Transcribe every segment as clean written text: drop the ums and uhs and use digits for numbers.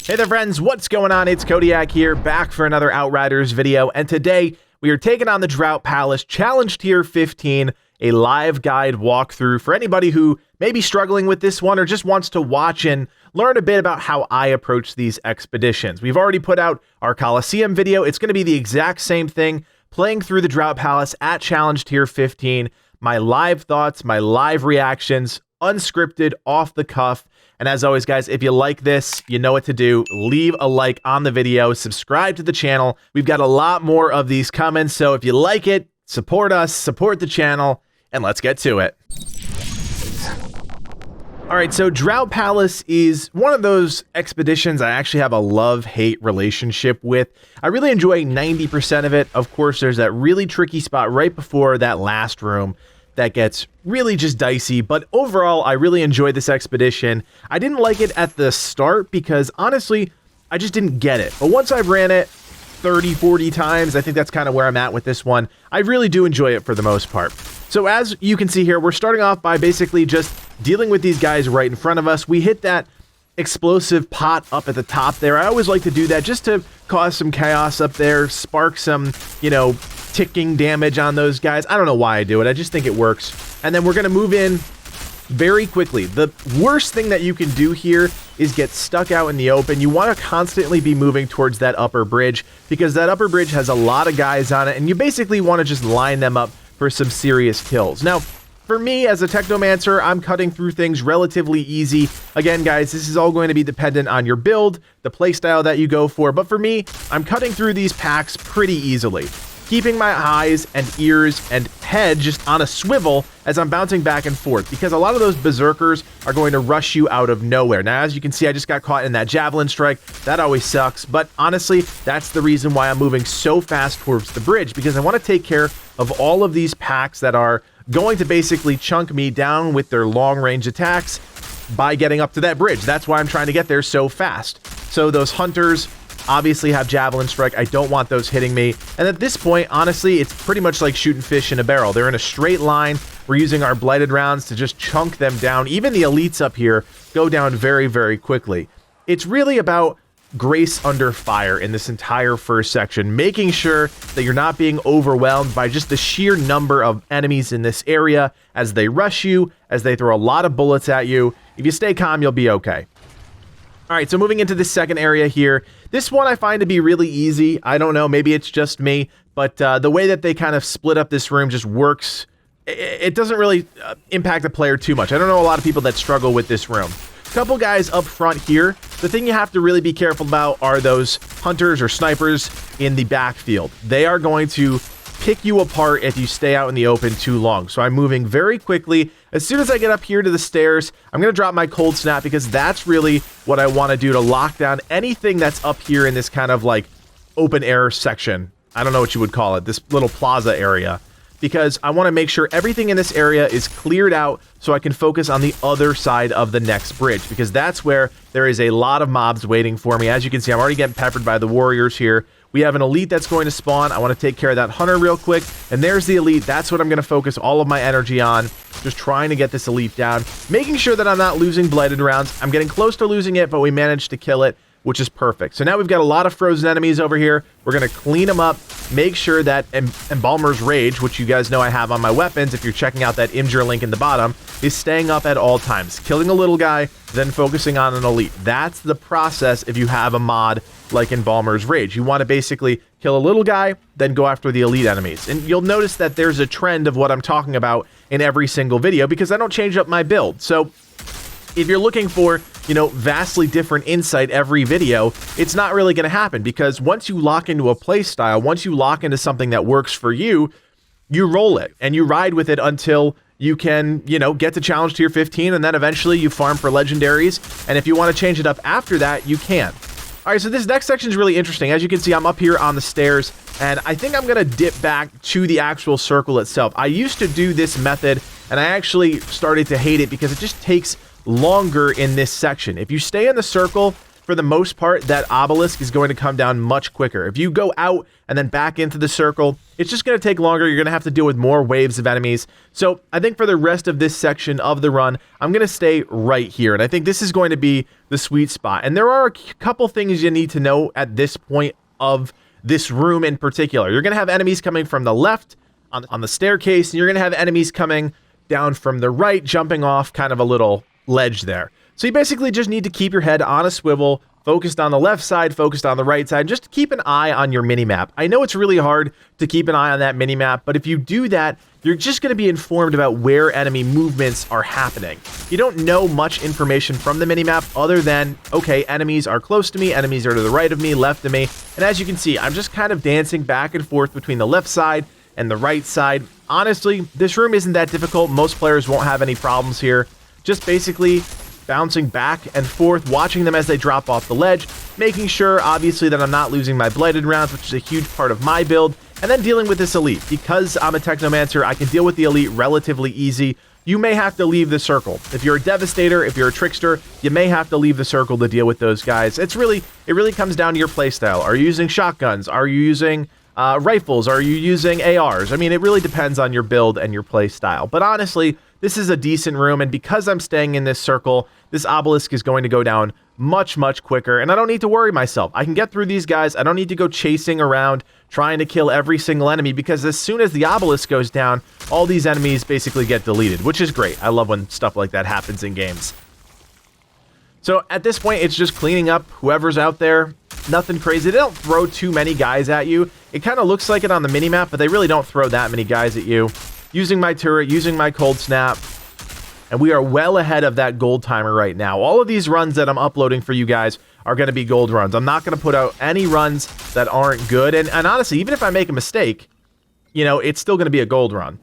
Hey there friends, what's going on? It's Codiak here, back for another Outriders video, and today we are taking on the Drought Palace Challenge Tier 15, a live guide walkthrough for anybody who may be struggling with this one or just wants to watch and learn a bit about how I approach these expeditions. We've already put out our Coliseum video. It's going to be the exact same thing, playing through the Drought Palace at Challenge Tier 15, my live thoughts, my live reactions, unscripted, off the cuff. And as always, guys, if you like this, you know what to do. Leave a like on the video, subscribe to the channel. We've got a lot more of these coming, so if you like it, support us, support the channel, and let's get to it. All right, so Drought Palace is one of those expeditions I actually have a love-hate relationship with. I really enjoy 90% of it. Of course, there's that really tricky spot right before that last room that gets really just dicey, but overall, I really enjoyed this expedition. I didn't like it at the start because, honestly, I just didn't get it. But once I've ran it 30, 40 times, I think that's kind of where I'm at with this one. I really do enjoy it for the most part. So as you can see here, we're starting off by basically just dealing with these guys right in front of us. We hit that explosive pot up at the top there. I always like to do that just to cause some chaos up there, spark some, ticking damage on those guys. I don't know why I do it. I just think it works. And then we're going to move in very quickly. The worst thing that you can do here is get stuck out in the open. You want to constantly be moving towards that upper bridge because that upper bridge has a lot of guys on it, and you basically want to just line them up for some serious kills. Now, for me, as a Technomancer, I'm cutting through things relatively easy. Again, guys, this is all going to be dependent on your build, the playstyle that you go for, but for me, I'm cutting through these packs pretty easily, keeping my eyes and ears and head just on a swivel as I'm bouncing back and forth, because a lot of those berserkers are going to rush you out of nowhere. Now, as you can see, I just got caught in that javelin strike. That always sucks, but honestly, that's the reason why I'm moving so fast towards the bridge, because I want to take care of all of these packs that are going to basically chunk me down with their long-range attacks by getting up to that bridge. That's why I'm trying to get there so fast. So those hunters obviously have javelin strike. I don't want those hitting me. And at this point, honestly, it's pretty much like shooting fish in a barrel. They're in a straight line. We're using our blighted rounds to just chunk them down. Even the elites up here go down very, very quickly. It's really about grace under fire in this entire first section, making sure that you're not being overwhelmed by just the sheer number of enemies in this area as they rush you, as they throw a lot of bullets at you. If you stay calm, you'll be okay. All right, so moving into the second area here, this one I find to be really easy. I don't know, maybe it's just me, but the way that they kind of split up this room just works. It doesn't really impact the player too much. I don't know a lot of people that struggle with this room. A couple guys up front here. The thing you have to really be careful about are those hunters or snipers in the backfield. They are going to pick you apart if you stay out in the open too long. So I'm moving very quickly. As soon as I get up here to the stairs, I'm going to drop my cold snap because that's really what I want to do to lock down anything that's up here in this kind of like open air section. I don't know what you would call it, this little plaza area, because I want to make sure everything in this area is cleared out so I can focus on the other side of the next bridge, because that's where there is a lot of mobs waiting for me. As you can see, I'm already getting peppered by the warriors here. We have an elite that's going to spawn. I want to take care of that hunter real quick. And there's the elite. That's what I'm going to focus all of my energy on. Just trying to get this elite down. Making sure that I'm not losing blighted rounds. I'm getting close to losing it, but we managed to kill it, which is perfect. So now we've got a lot of frozen enemies over here. We're going to clean them up. Make sure that Embalmer's Rage, which you guys know I have on my weapons, if you're checking out that Imgur link in the bottom, is staying up at all times. Killing a little guy, then focusing on an elite. That's the process if you have a mod like Embalmer's Rage. You want to basically kill a little guy, then go after the elite enemies. And you'll notice that there's a trend of what I'm talking about in every single video because I don't change up my build. So if you're looking for, vastly different insight every video, it's not really going to happen, because once you lock into a play style, once you lock into something that works for you, you roll it and you ride with it until you can, get to Challenge Tier 15, and then eventually you farm for legendaries. And if you want to change it up after that, you can. All right, so this next section is really interesting. As you can see, I'm up here on the stairs, and I think I'm going to dip back to the actual circle itself. I used to do this method, and I actually started to hate it because it just takes longer in this section. If you stay in the circle, for the most part, that obelisk is going to come down much quicker. If you go out and then back into the circle, it's just going to take longer. You're going to have to deal with more waves of enemies. So I think for the rest of this section of the run, I'm going to stay right here. And I think this is going to be the sweet spot. And there are a couple things you need to know at this point of this room in particular. You're going to have enemies coming from the left on the staircase, and you're going to have enemies coming down from the right, jumping off kind of a little ledge there. So you basically just need to keep your head on a swivel, focused on the left side, focused on the right side. Just keep an eye on your minimap. I know it's really hard to keep an eye on that minimap, but if you do that, you're just going to be informed about where enemy movements are happening. You don't know much information from the minimap other than, okay, enemies are close to me, enemies are to the right of me, left of me. And as you can see, I'm just kind of dancing back and forth between the left side and the right side. Honestly, this room isn't that difficult. Most players won't have any problems here. Just basically bouncing back and forth, watching them as they drop off the ledge, making sure, obviously, that I'm not losing my blighted rounds, which is a huge part of my build, and then dealing with this elite. Because I'm a Technomancer, I can deal with the elite relatively easy. You may have to leave the circle. If you're a Devastator, if you're a Trickster, you may have to leave the circle to deal with those guys. It really comes down to your playstyle. Are you using shotguns? Are you using rifles? Are you using ARs? I mean, it really depends on your build and your play style. But honestly, this is a decent room, and because I'm staying in this circle, this obelisk is going to go down much, much quicker, and I don't need to worry myself. I can get through these guys. I don't need to go chasing around trying to kill every single enemy, because as soon as the obelisk goes down, all these enemies basically get deleted, which is great. I love when stuff like that happens in games. So at this point, it's just cleaning up whoever's out there. Nothing crazy. They don't throw too many guys at you. It kind of looks like it on the minimap, but they really don't throw that many guys at you. Using my turret, using my cold snap, and we are well ahead of that gold timer right now. All of these runs that I'm uploading for you guys are going to be gold runs. I'm not going to put out any runs that aren't good, and honestly, even if I make a mistake, you know, it's still going to be a gold run.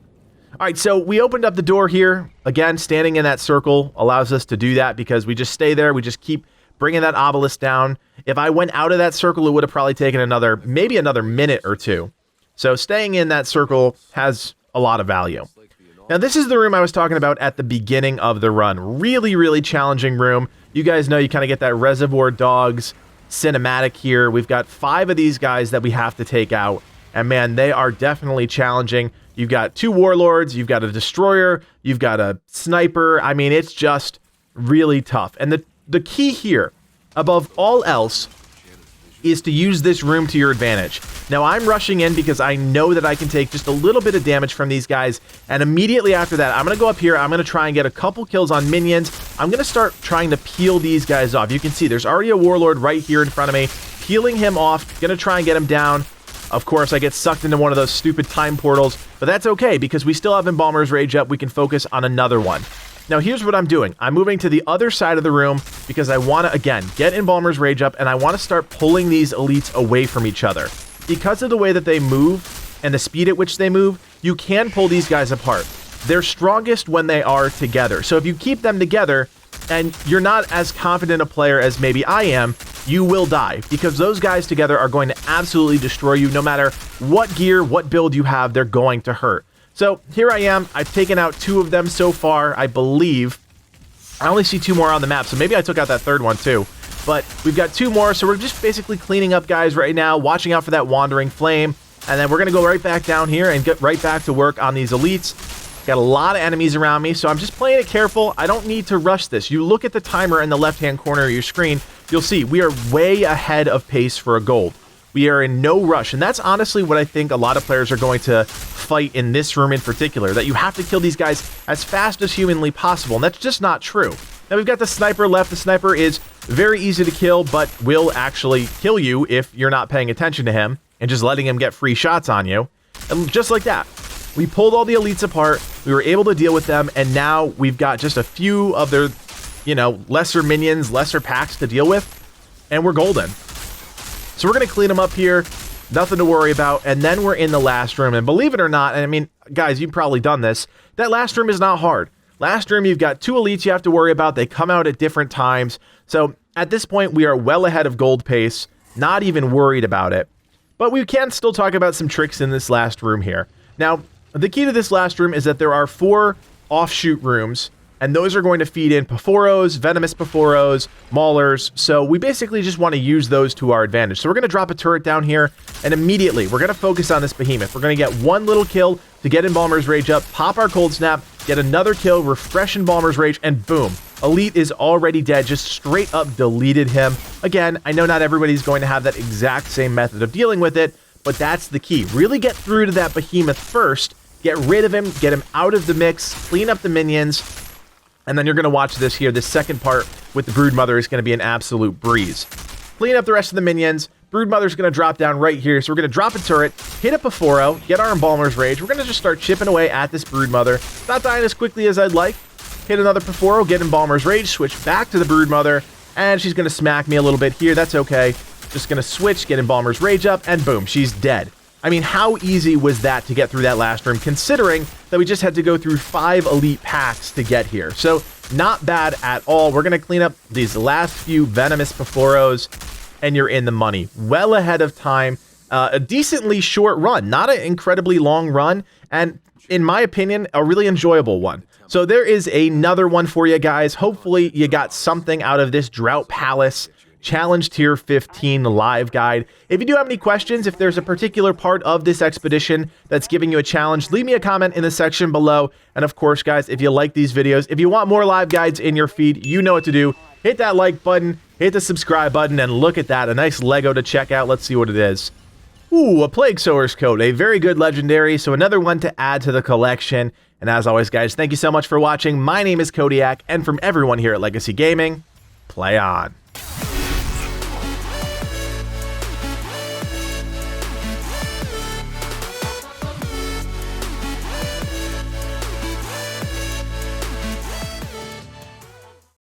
All right, so we opened up the door here. Again, standing in that circle allows us to do that because we just stay there. We just keep bringing that obelisk down. If I went out of that circle, it would have probably taken maybe another minute or two. So staying in that circle has a lot of value. Now, this is the room I was talking about at the beginning of the run. Really, really challenging room. You guys know you kind of get that Reservoir Dogs cinematic here. We've got 5 of these guys that we have to take out. And man, they are definitely challenging. You've got 2 warlords, you've got a destroyer, you've got a sniper. I mean, it's just really tough. And the key here, above all else, is to use this room to your advantage. Now, I'm rushing in because I know that I can take just a little bit of damage from these guys, and immediately after that, I'm going to go up here, I'm going to try and get a couple kills on minions. I'm going to start trying to peel these guys off. You can see there's already a warlord right here in front of me. Peeling him off, going to try and get him down. Of course, I get sucked into one of those stupid time portals, but that's okay because we still have Embalmer's Rage up. We can focus on another one. Now, here's what I'm doing. I'm moving to the other side of the room because I want to, again, get Embalmer's Rage up, and I want to start pulling these elites away from each other. Because of the way that they move and the speed at which they move, you can pull these guys apart. They're strongest when they are together. So if you keep them together and you're not as confident a player as maybe I am, you will die because those guys together are going to absolutely destroy you. No matter what gear, what build you have, they're going to hurt. So here I am. I've taken out 2 of them so far, I believe. I only see 2 more on the map, so maybe I took out that 3rd one too. But we've got 2 more, so we're just basically cleaning up guys right now, watching out for that Wandering Flame, and then we're going to go right back down here and get right back to work on these elites. Got a lot of enemies around me, so I'm just playing it careful. I don't need to rush this. You look at the timer in the left-hand corner of your screen, you'll see we are way ahead of pace for a gold. We are in no rush, and that's honestly what I think a lot of players are going to fight in this room in particular, that you have to kill these guys as fast as humanly possible, and that's just not true. Now, we've got the sniper left. The sniper is very easy to kill, but will actually kill you if you're not paying attention to him and just letting him get free shots on you. And just like that, we pulled all the elites apart, we were able to deal with them, and now we've got just a few of their, you know, lesser minions, lesser packs to deal with, and we're golden. So we're going to clean them up here, nothing to worry about, and then we're in the last room. And believe it or not, and I mean, guys, you've probably done this, that last room is not hard. Last room, you've got 2 elites you have to worry about. They come out at different times. So at this point, we are well ahead of gold pace, not even worried about it. But we can still talk about some tricks in this last room here. Now, the key to this last room is that there are 4 offshoot rooms and those are going to feed in Porphoros, Venomous Porphoros, Maulers, so we basically just want to use those to our advantage. So we're going to drop a turret down here, and immediately we're going to focus on this behemoth. We're going to get one little kill to get Embalmer's Rage up, pop our Cold Snap, get another kill, refresh Embalmer's Rage, and boom. Elite is already dead, just straight up deleted him. Again, I know not everybody's going to have that exact same method of dealing with it, but that's the key. Really get through to that behemoth first, get rid of him, get him out of the mix, clean up the minions, and then you're going to watch this here. This second part with the Broodmother is going to be an absolute breeze. Clean up the rest of the minions. Broodmother's going to drop down right here, so we're going to drop a turret, hit a Porphoro, get our Embalmer's Rage. We're going to just start chipping away at this Broodmother. Not dying as quickly as I'd like. Hit another Porphoro, get Embalmer's Rage, switch back to the Broodmother, and she's going to smack me a little bit here. That's okay. Just going to switch, get Embalmer's Rage up, and boom, she's dead. I mean, how easy was that to get through that last room, considering that we just had to go through 5 elite packs to get here? So, not bad at all. We're going to clean up these last few Venomous Porphoros, and you're in the money. Well ahead of time. A decently short run, not an incredibly long run, and in my opinion, a really enjoyable one. So there is another one for you guys. Hopefully you got something out of this Drought Palace Challenge Tier 15 live guide. If you do have any questions, if there's a particular part of this expedition that's giving you a challenge, leave me a comment in the section below. And of course, guys, if you like these videos, if you want more live guides in your feed, you know what to do. Hit that like button, hit the subscribe button, and look at that, a nice Lego to check out. Let's see what it is. Ooh, a Plague Sower's Coat, a very good legendary, so another one to add to the collection. And as always, guys, thank you so much for watching. My name is Codiak, and from everyone here at Legacy Gaming, play on.